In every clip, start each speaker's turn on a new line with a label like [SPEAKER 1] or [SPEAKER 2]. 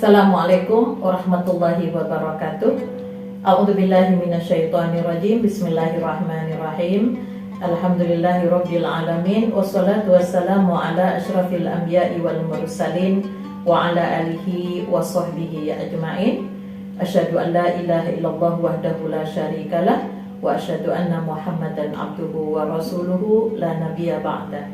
[SPEAKER 1] Assalamualaikum warahmatullahi wabarakatuh. A'udzubillahi minasyaitonirrajim. Bismillahirrahmanirrahim. Alhamdulillahirabbil alamin wassalatu wassalamu ala asyrafil anbiya'i wal mursalin wa ala alihi wa sahbihi ajmain. Asyhadu an la ilaha illallah wahdahu la syarikalah wa asyhadu anna Muhammadan abduhu wa rasuluhu la nabiyya ba'da.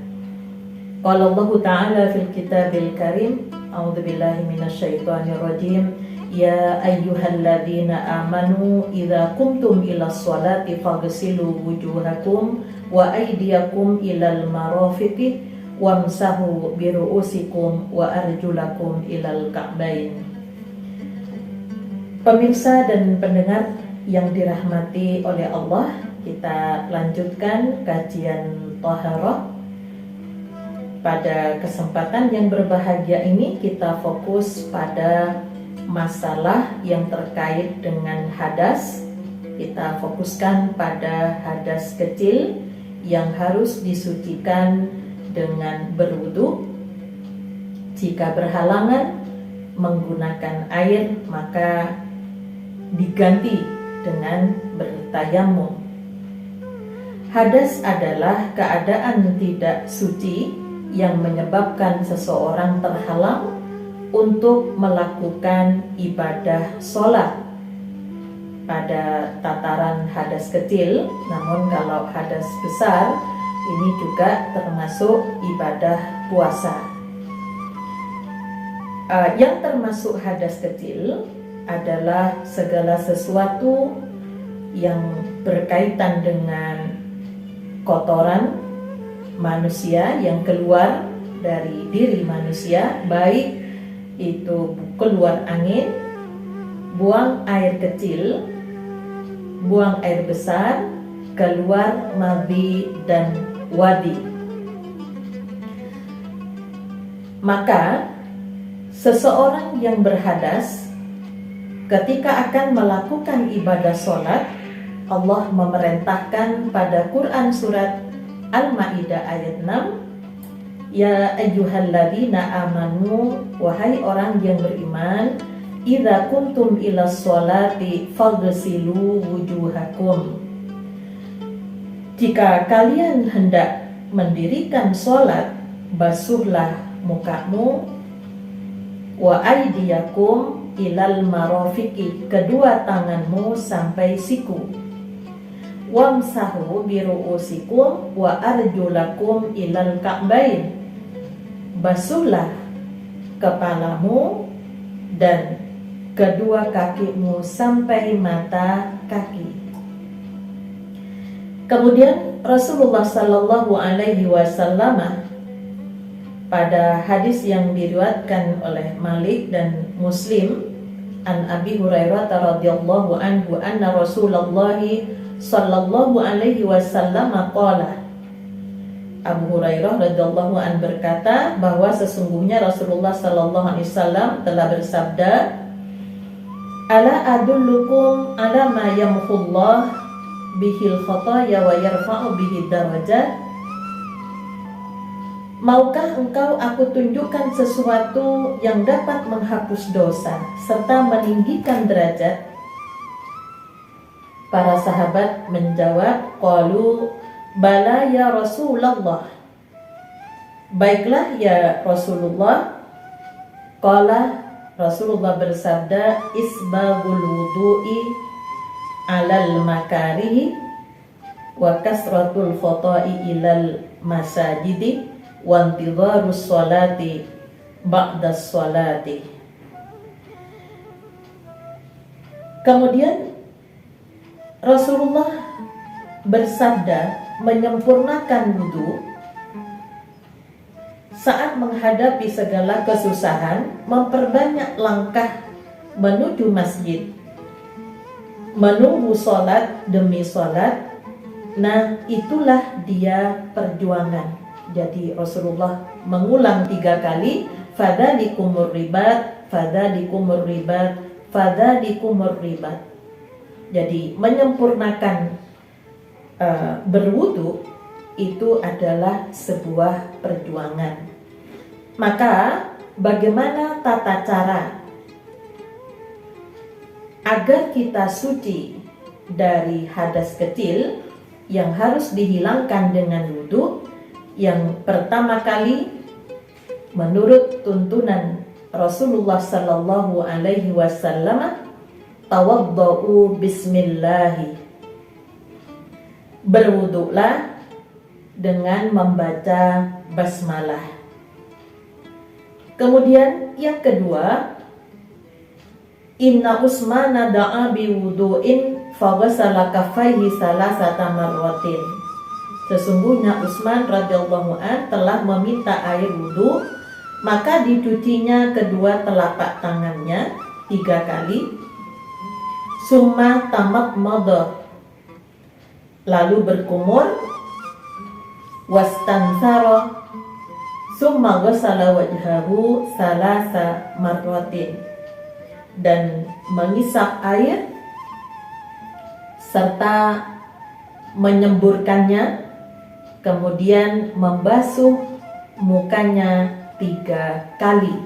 [SPEAKER 1] Qala Allah Ta'ala fil kitabil karim. A'udzubillahi minasyaitonirrajim. Ya ayyuhalladzina amanu idza qumtum ilas sholati faghsilu wujuhakum wa aydiyakum ilal marafiqi wamsahu biru'usikum wa arjulakum ilal ka'bain. Pemirsa dan pendengar yang dirahmati oleh Allah, kita lanjutkan kajian Thaharah. Pada kesempatan yang berbahagia ini kita fokus pada masalah yang terkait dengan hadas. Kita fokuskan pada hadas kecil yang harus disucikan dengan berwudu. Jika berhalangan menggunakan air, maka diganti dengan bertayamum. Hadas adalah keadaan tidak suci yang menyebabkan seseorang terhalang untuk melakukan ibadah sholat pada tataran hadas kecil. Namun kalau hadas besar ini juga termasuk ibadah puasa. Yang termasuk hadas kecil adalah segala sesuatu yang berkaitan dengan kotoran manusia yang keluar dari diri manusia, baik itu keluar angin, buang air kecil, buang air besar, keluar madhi dan wadi. Maka seseorang yang berhadas ketika akan melakukan ibadah sholat, Allah memerintahkan pada Quran surat Al-Ma'idah ayat 6, Ya ayyuhalladzina amanu, wahai orang yang beriman, idza kuntum ilas sholati faghsilu wujuhakum. Jika kalian hendak mendirikan sholat, basuhlah mukamu, wa aydiyakum ilal marafiqi, kedua tanganmu sampai siku, wamsahu biru'usikum wa arjulakum ilal ka'bain, basuhlah kepalamu dan kedua kakimu sampai mata kaki. Kemudian Rasulullah Sallallahu Alaihi Wasallam pada hadis yang diriwayatkan oleh Malik dan Muslim an Abi Hurairah radhiyallahu anhu anna Rasulullah Sallallahu Alaihi Wasallam qala, Abu Hurairah radhiyallahu an berkata bahwa sesungguhnya Rasulullah Sallallahu Alaihi Wasallam telah bersabda, Ala adullukum ala ma yamhullah bihil khataya wa yarfa'u bihi darajat. Maukah engkau aku tunjukkan sesuatu yang dapat menghapus dosa serta meninggikan derajat? Para sahabat menjawab, qalu bala ya Rasulullah. Baiklah ya Rasulullah. Qala, Rasulullah bersabda, isbagul wudu'i alal makarihi wa kasratul khota'i ilal masajidi wa intidharus sholati ba'das sholati. Kemudian Rasulullah bersabda menyempurnakan wudu saat menghadapi segala kesusahan, memperbanyak langkah menuju masjid, menunggu sholat demi sholat. Nah, itulah dia perjuangan. Jadi Rasulullah mengulang 3 kali, fadzalikumur ribat, fadzalikumur ribat, fadzalikumur ribat. Jadi menyempurnakan berwudu itu adalah sebuah perjuangan. Maka bagaimana tata cara agar kita suci dari hadas kecil yang harus dihilangkan dengan wudu, yang pertama kali menurut tuntunan Rasulullah sallallahu alaihi wasallam, tawaddau bismillah, berwudulah dengan membaca basmalah. Kemudian yang kedua, inna Utsmana da'a bi wudu'in faghasala kaffaihi salasata marratin. Sesungguhnya Utsman radhiyallahu an telah meminta air wudu, maka dicucinya kedua telapak tangannya 3 kali. Summa tamat madha, lalu berkumur. Wastansara, summa ghasala wajhahu salasa marratin, dan mengisap air serta menyemburkannya, kemudian membasuh mukanya 3 kali.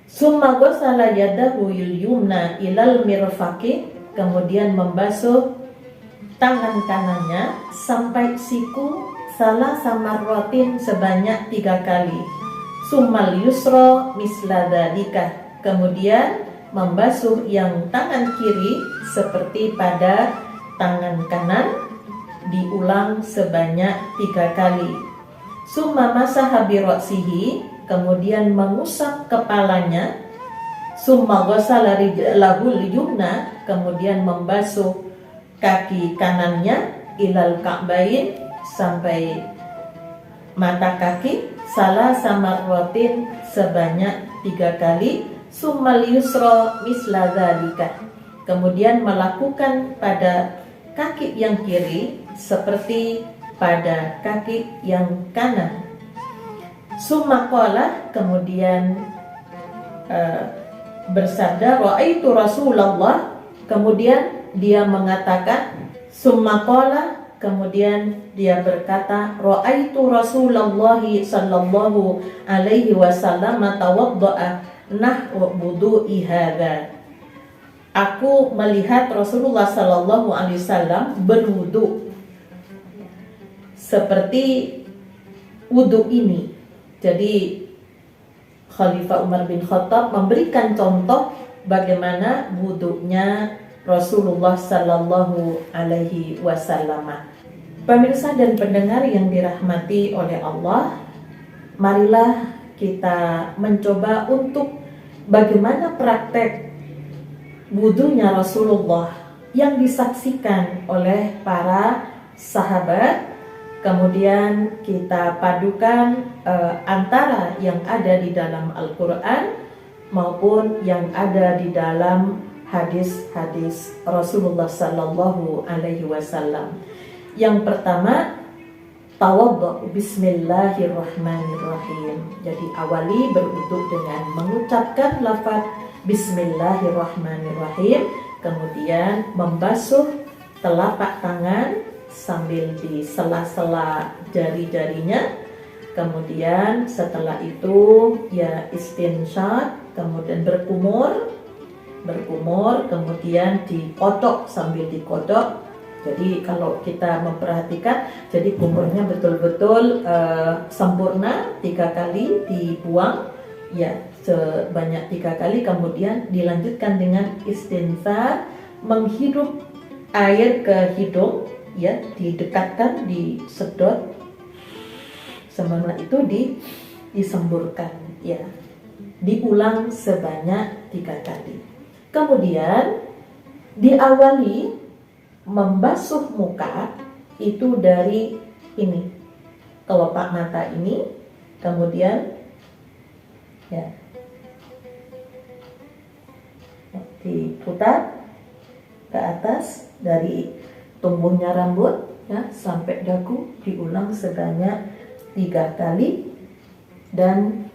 [SPEAKER 1] Summa ghasala yadahu yumna ilal mirfaqi, kemudian membasuh tangan kanannya sampai siku salasa marratin sebanyak 3 kali. Summal yusra misla dzalika, kemudian membasuh yang tangan kiri seperti pada tangan kanan, diulang sebanyak 3 kali. Summa masaha bi ra'sihi, kemudian mengusap kepalanya. Summa ghasala rijlahul yumna, kemudian membasuh kaki kanannya ilal ka'bain, sampai mata kaki, salasa marratin sebanyak 3 kali. Summal yusra misla dzalika, kemudian melakukan pada kaki yang kiri seperti pada kaki yang kanan. Summa qala, kemudian bersabda, ra'aitu Rasulullah, kemudian dia mengatakan, summa qala, kemudian dia berkata, ra'aitu Rasulullah sallallahu alaihi wasallam tawadda'a nahwa wudu'i hadza. Aku melihat Rasulullah sallallahu alaihi wasallam berwudu seperti wudu ini. Jadi Khalifah Umar bin Khattab memberikan contoh bagaimana wudunya Rasulullah sallallahu alaihi wasallam. Pemirsa dan pendengar yang dirahmati oleh Allah, marilah kita mencoba untuk bagaimana praktek wudunya Rasulullah yang disaksikan oleh para sahabat. Kemudian kita padukan antara yang ada di dalam Al-Quran maupun yang ada di dalam hadis-hadis Rasulullah sallallahu alaihi wasallam. Yang pertama, tawaddu bismillahirrahmanirrahim. Jadi awali berwudu dengan mengucapkan lafaz bismillahirrahmanirrahim, kemudian membasuh telapak tangan sambil di sela-sela jari-jarinya. Kemudian setelah itu ya istinsyaq, kemudian berkumur, kemudian dikodok sambil dikodok. Jadi kalau kita memperhatikan, jadi kumurnya betul-betul sempurna, 3 kali dibuang, ya sebanyak 3 kali. Kemudian dilanjutkan dengan istinsyaq, menghirup air ke hidung, ya didekatkan, disedot, semuanya itu disemburkan, ya diulang sebanyak 3 kali. Kemudian diawali membasuh muka itu dari ini, kelopak mata ini, kemudian ya diputar ke atas dari tumbuhnya rambut ya sampai dagu, diulang sebanyak 3 kali, dan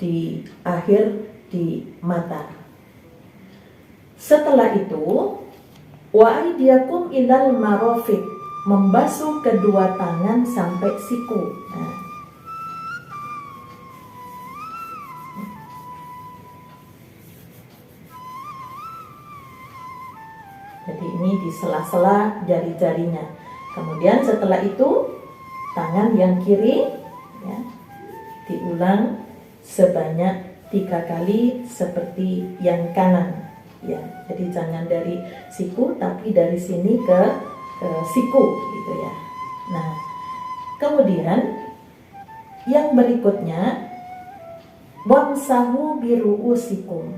[SPEAKER 1] di akhir di mata. Setelah itu wa aydiyakum ilal marafiq, membasuh kedua tangan sampai siku. Nah, Jadi ini di sela-sela jari-jarinya. Kemudian setelah itu tangan yang kiri ya, diulang sebanyak 3 kali seperti yang kanan ya. Jadi jangan dari siku tapi dari sini ke siku gitu ya. Nah, kemudian yang berikutnya wamsahu biru'usikum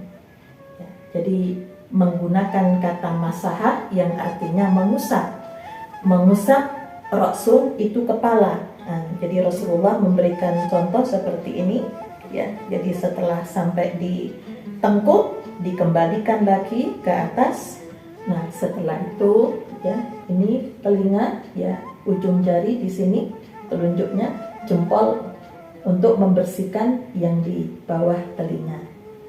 [SPEAKER 1] ya, jadi menggunakan kata masahah yang artinya mengusap roksun itu kepala. Nah, jadi Rasulullah memberikan contoh seperti ini ya. Jadi setelah sampai di tengkuk dikembalikan lagi ke atas. Nah, setelah itu ya, ini telinga ya, ujung jari di sini telunjuknya, jempol untuk membersihkan yang di bawah telinga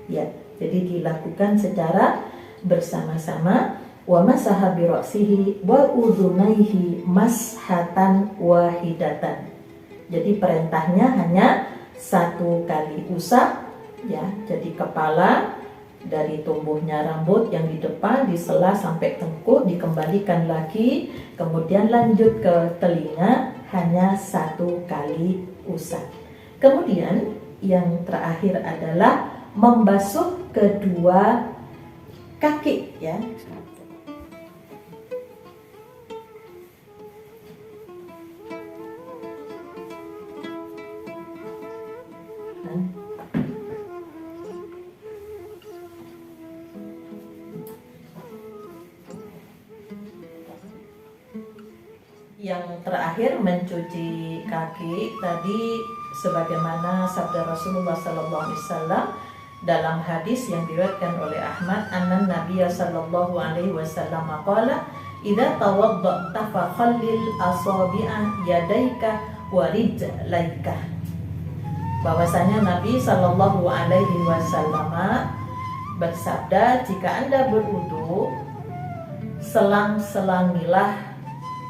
[SPEAKER 1] ya. Jadi dilakukan secara bersama-sama. Wa masaha bi ra'sihi wa udhunaihi mashatan wahidatan. Jadi perintahnya hanya 1 kali usap ya. Jadi kepala dari tumbuhnya rambut yang di depan disela sampai tengkuk dikembalikan lagi, kemudian lanjut ke telinga hanya 1 kali usap. Kemudian yang terakhir adalah membasuh kedua kaki ya. Yang terakhir mencuci kaki tadi sebagaimana sabda Rasulullah SAW dalam hadis yang diriwayatkan oleh Ahmad, anna Nabiya sallallahu alaihi wasallam qala idza tawadda'ta fa khallil asabi'a yadaika wa rijlaika. Bahwasanya Nabi sallallahu alaihi wasallam bersabda, jika Anda berwudu, selang-selangilah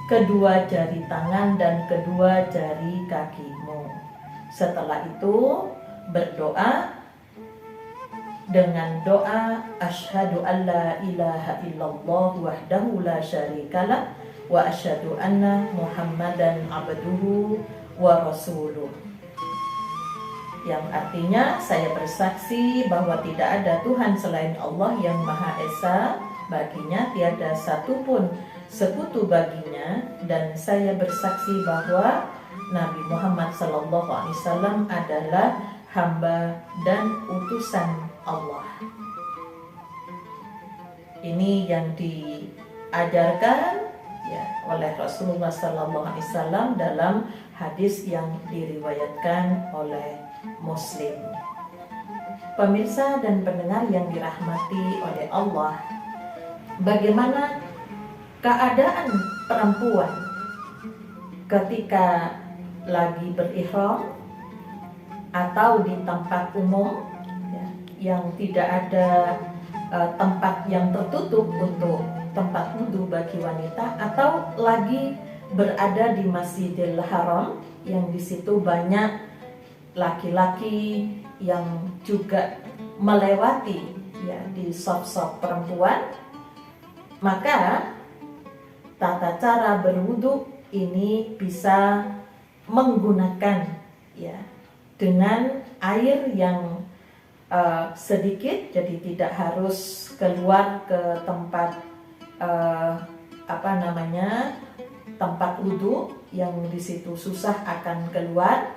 [SPEAKER 1] kedua jari tangan dan kedua jari kakimu. Setelah itu berdoa dengan doa asyhadu alla ilaha illallah wahdahu la syarikalah wa asyhadu anna muhammadan abduhu wa rasuluh, yang artinya saya bersaksi bahwa tidak ada Tuhan selain Allah yang Maha Esa, baginya tiada satupun sekutu baginya, dan saya bersaksi bahwa Nabi Muhammad SAW adalah hamba dan utusan Allah. Ini yang diajarkan ya oleh Rasulullah SAW dalam hadis yang diriwayatkan oleh Muslim. Pemirsa dan pendengar yang dirahmati oleh Allah, bagaimana keadaan perempuan ketika lagi berihram atau di tempat umum ya, yang tidak ada tempat yang tertutup untuk tempat wudhu bagi wanita, atau lagi berada di Masjidil Haram yang di situ banyak laki-laki yang juga melewati ya di sop-sop perempuan, maka tata cara berwudu ini bisa menggunakan ya dengan air yang sedikit, jadi tidak harus keluar ke tempat tempat wudu yang di situ susah akan keluar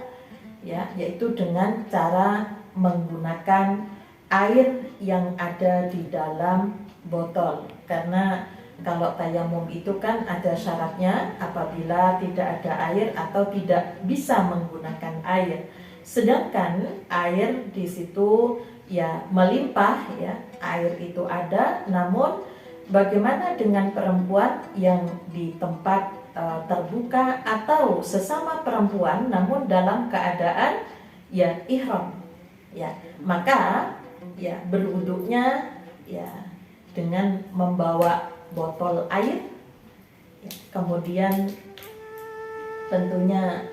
[SPEAKER 1] ya, yaitu dengan cara menggunakan air yang ada di dalam botol. Karena kalau tayamum itu kan ada syaratnya apabila tidak ada air atau tidak bisa menggunakan air. Sedangkan air di situ ya melimpah ya, air itu ada, namun bagaimana dengan perempuan yang di tempat terbuka atau sesama perempuan namun dalam keadaan ya ihram ya, maka ya berwudunya ya dengan membawa botol air ya, kemudian tentunya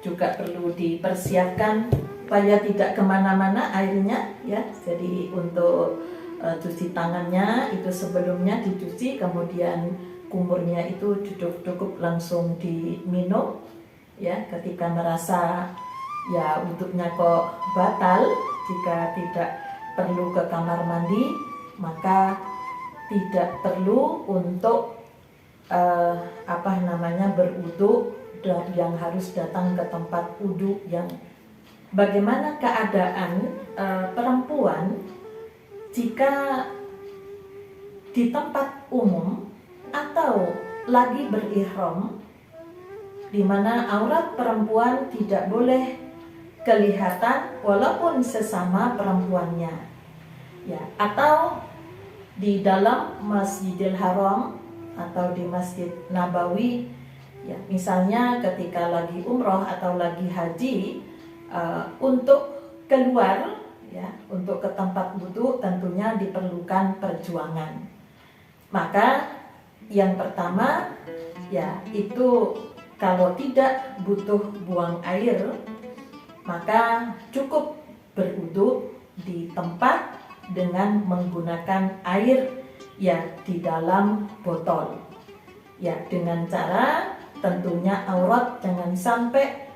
[SPEAKER 1] juga perlu dipersiapkan supaya tidak kemana-mana airnya ya, jadi untuk cuci tangannya itu sebelumnya dicuci, kemudian kumurnya itu cukup langsung diminum ya. Ketika merasa ya wudhunya kok batal, jika tidak perlu ke kamar mandi, maka tidak perlu untuk berwudhu yang harus datang ke tempat wudhu. Yang bagaimana keadaan perempuan jika di tempat umum atau lagi berihram, di mana aurat perempuan tidak boleh kelihatan walaupun sesama perempuannya ya, atau di dalam Masjidil Haram atau di Masjid Nabawi ya, misalnya ketika lagi umroh atau lagi haji, untuk keluar ya, untuk ke tempat wudhu tentunya diperlukan perjuangan. Maka yang pertama ya, itu kalau tidak butuh buang air, maka cukup berwudhu di tempat dengan menggunakan air ya di dalam botol ya, dengan cara tentunya aurat jangan sampai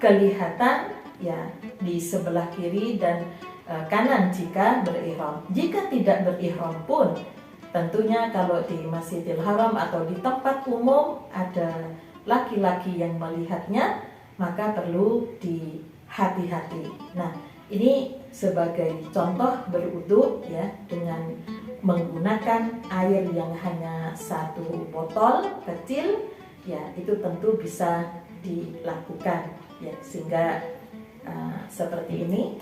[SPEAKER 1] kelihatan ya di sebelah kiri dan kanan jika berihram. Jika tidak berihram pun tentunya kalau di Masjidil Haram atau di tempat umum ada laki-laki yang melihatnya, maka perlu dihati-hati. Nah, ini sebagai contoh berwudhu ya dengan menggunakan air yang hanya satu botol kecil ya, itu tentu bisa dilakukan ya, sehingga seperti ini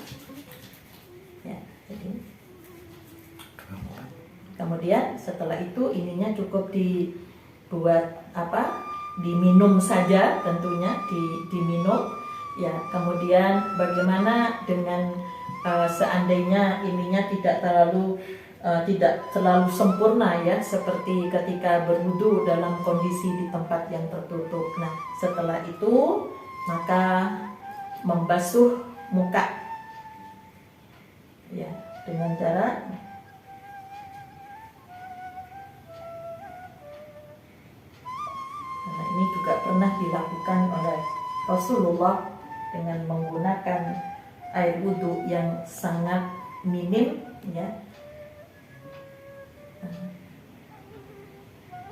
[SPEAKER 1] ya. Jadi kemudian setelah itu ininya cukup dibuat diminum saja, tentunya diminum ya. Kemudian bagaimana dengan seandainya ininya tidak terlalu sempurna ya, seperti ketika berwudu dalam kondisi di tempat yang tertutup. Nah, setelah itu maka membasuh muka ya dengan cara ini juga pernah dilakukan oleh Rasulullah dengan menggunakan air wudhu yang sangat minim ya.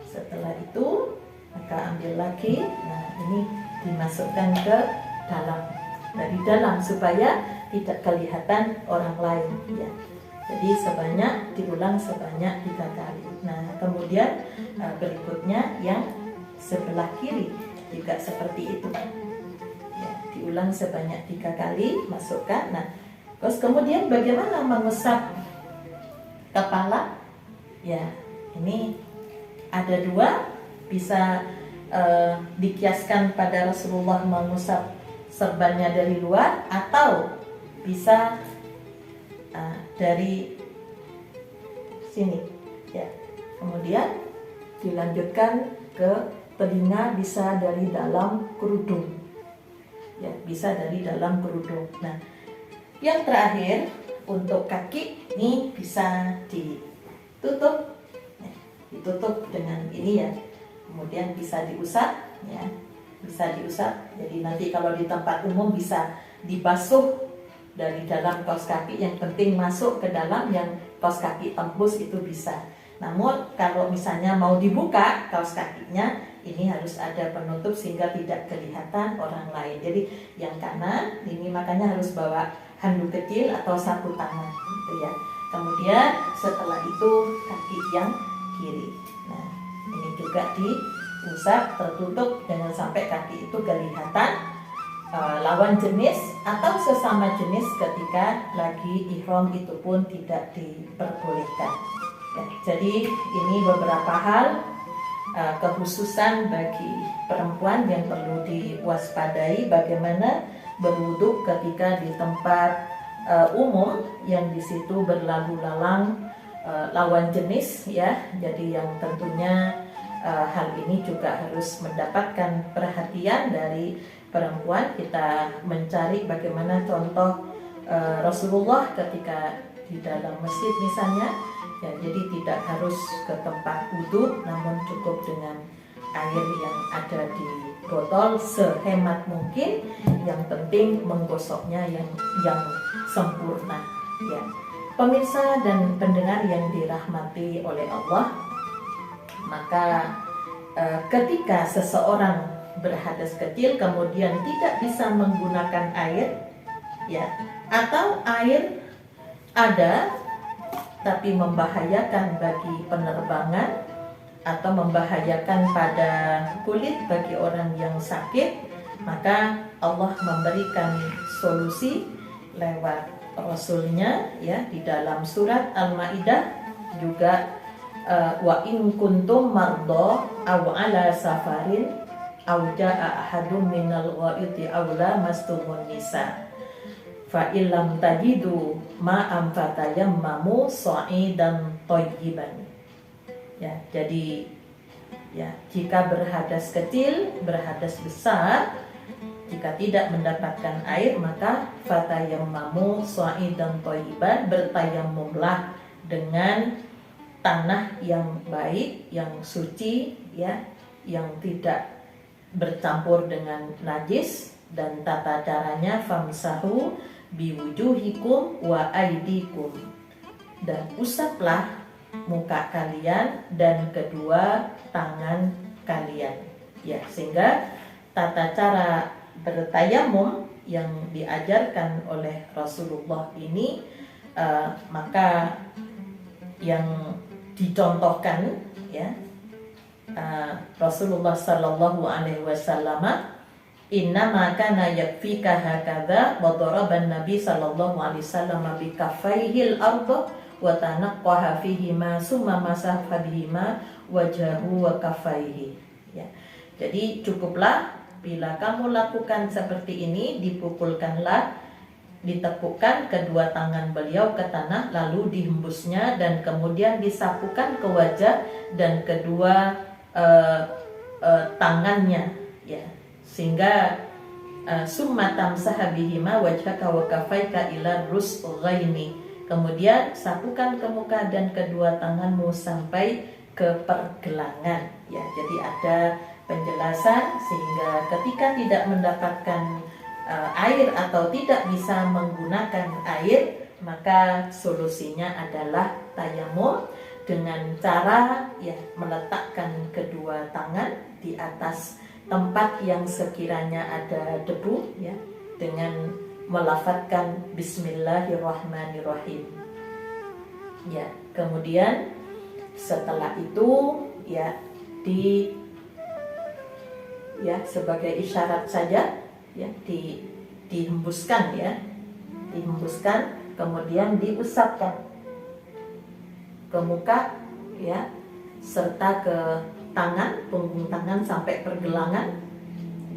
[SPEAKER 1] Setelah itu maka ambil lagi, nah ini dimasukkan ke dari dalam supaya tidak kelihatan orang lain ya. Jadi diulang sebanyak 3 kali. Nah, kemudian berikutnya yang sebelah kiri juga seperti itu ya, diulang sebanyak 3 kali, masukkan. Nah, terus kemudian bagaimana mengusap kepala ya, ini ada 2, bisa dikiaskan pada Rasulullah mengusap serbannya dari luar, atau bisa dari sini ya. Kemudian dilanjutkan ke telinga, bisa dari dalam kerudung ya, bisa dari dalam kerudung. Nah, yang terakhir untuk kaki ini bisa ditutup dengan ini ya, kemudian bisa diusap ya, bisa diusap. Jadi nanti kalau di tempat umum bisa dibasuh dari dalam kaos kaki, yang penting masuk ke dalam, yang kaos kaki tembus itu bisa. Namun kalau misalnya mau dibuka kaos kakinya, ini harus ada penutup sehingga tidak kelihatan orang lain. Jadi yang kanan ini makanya harus bawa handuk kecil atau sapu tangan gitu ya. Kemudian setelah itu kaki yang kiri. Nah, ini juga diusap tertutup, jangan sampai kaki itu kelihatan lawan jenis atau sesama jenis ketika lagi ihram, itu pun tidak diperbolehkan ya. Jadi ini beberapa hal kekhususan bagi perempuan yang perlu diwaspadai, bagaimana berwudu ketika di tempat umum yang di situ berlalu lalang lawan jenis ya. Jadi yang tentunya hal ini juga harus mendapatkan perhatian dari perempuan. Kita mencari bagaimana contoh Rasulullah ketika di dalam masjid misalnya, ya, jadi tidak harus ke tempat wudhu, namun cukup dengan air yang ada di botol sehemat mungkin. Yang penting menggosoknya yang sempurna, ya. Pemirsa dan pendengar yang dirahmati oleh Allah, maka ketika seseorang berhadas kecil kemudian tidak bisa menggunakan air, ya, atau air ada tapi membahayakan bagi penerbangan atau membahayakan pada kulit bagi orang yang sakit, maka Allah memberikan solusi lewat Rasulnya, ya, di dalam surat Al-Maidah juga, wa in kuntum mardo aw ala safarin aw jaa ahadum minal ghaiti aw lamastumun nisa fa illam tajidu ma'am fatayammamu sa'idan thayyiban. Ya, jadi ya, jika berhadas kecil, berhadas besar, jika tidak mendapatkan air, maka fatayammamu sa'idan thayyiban, bertayamumlah dengan tanah yang baik, yang suci, ya, yang tidak bercampur dengan najis. Dan tata caranya famsahu biwujuhikum wa aidikum, dan usaplah muka kalian dan kedua tangan kalian, ya, sehingga tata cara bertayamum yang diajarkan oleh Rasulullah ini, maka yang dicontohkan, ya, Rasulullah Sallallahu Alaihi Wasallam, inna maka yakfika hakadha wa daraban Nabi Sallallahu Alaihi Wasallam bi kaffaihi al-ardh wa tanaqqaha fihi ma summa masaha bihima wajahu wa kaffaihi, ya. Jadi cukuplah bila kamu lakukan seperti ini, dipukulkanlah, ditepukkan kedua tangan beliau ke tanah, lalu dihembusnya dan kemudian disapukan ke wajah dan kedua tangannya, ya, sehingga summa tamsaha bihima wajhaka wa kaffaika ila rusghaini, kemudian sapukan ke muka dan kedua tanganmu sampai ke pergelangan, ya. Jadi ada penjelasan sehingga ketika tidak mendapatkan air atau tidak bisa menggunakan air, maka solusinya adalah tayamum dengan cara, ya, meletakkan kedua tangan di atas tempat yang sekiranya ada debu, ya, dengan melafadzkan Bismillahirrahmanirrahim, ya. Kemudian setelah itu, ya, sebagai isyarat saja, ya, dihembuskan, ya, dihembuskan, kemudian diusapkan ke muka, ya, serta ke tangan, punggung tangan sampai pergelangan.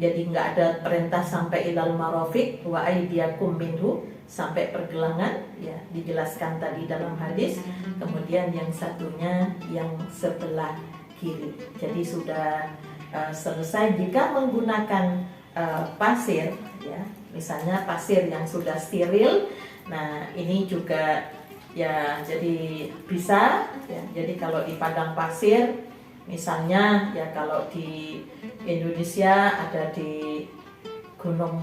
[SPEAKER 1] Jadi nggak ada perintah sampai ilal marafiq wa aydiyakum minhu, sampai pergelangan, ya, dijelaskan tadi dalam hadis. Kemudian yang satunya yang sebelah kiri. Jadi sudah selesai. Jika menggunakan pasir, ya, misalnya pasir yang sudah steril, nah ini juga, ya, jadi bisa, ya. Jadi kalau di padang pasir misalnya, ya, kalau di Indonesia ada di gunung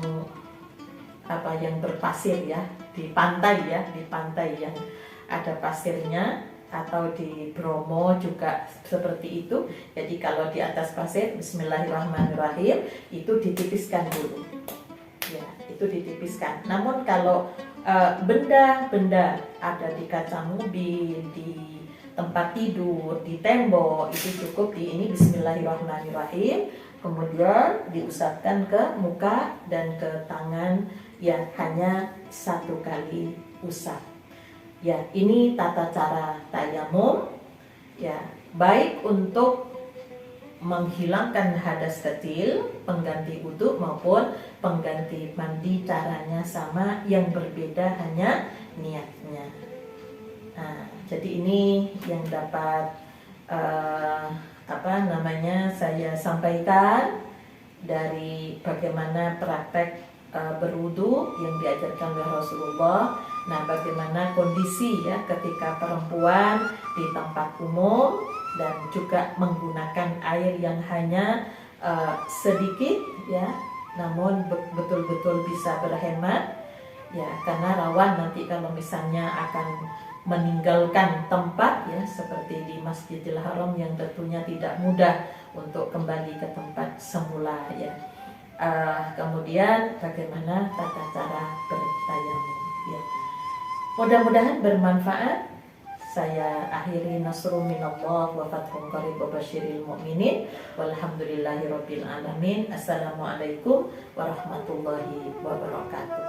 [SPEAKER 1] apa yang berpasir, ya, di pantai, ya, di pantai yang ada pasirnya, atau di Bromo juga seperti itu. Jadi kalau di atas pasir Bismillahirrahmanirrahim itu ditipiskan dulu, ya, itu ditipiskan. Namun kalau benda-benda ada di kaca mobil, di tempat tidur, di tembok, itu cukup di ini Bismillahirrahmanirrahim, kemudian diusapkan ke muka dan ke tangan, ya, hanya satu kali usap. Ya, ini tata cara tayamum, ya, baik untuk menghilangkan hadas kecil, pengganti wudhu maupun pengganti mandi, caranya sama, yang berbeda hanya niatnya. Nah, jadi ini yang dapat saya sampaikan dari bagaimana praktek berwudu yang diajarkan oleh Rasulullah. Nah, bagaimana kondisi ya ketika perempuan di tempat umum dan juga menggunakan air yang hanya sedikit ya, namun betul-betul bisa berhemat ya, karena rawan nanti kalau misalnya akan meninggalkan tempat ya seperti di Masjidil Haram yang tentunya tidak mudah untuk kembali ke tempat semula ya. Kemudian bagaimana tata cara bertayamum ya. Mudah-mudahan bermanfaat. Saya akhiri, nasrun minallah wa fathun qarib wa basyiril mu'minin walhamdulillahirabbil alamin. Assalamualaikum warahmatullahi wabarakatuh.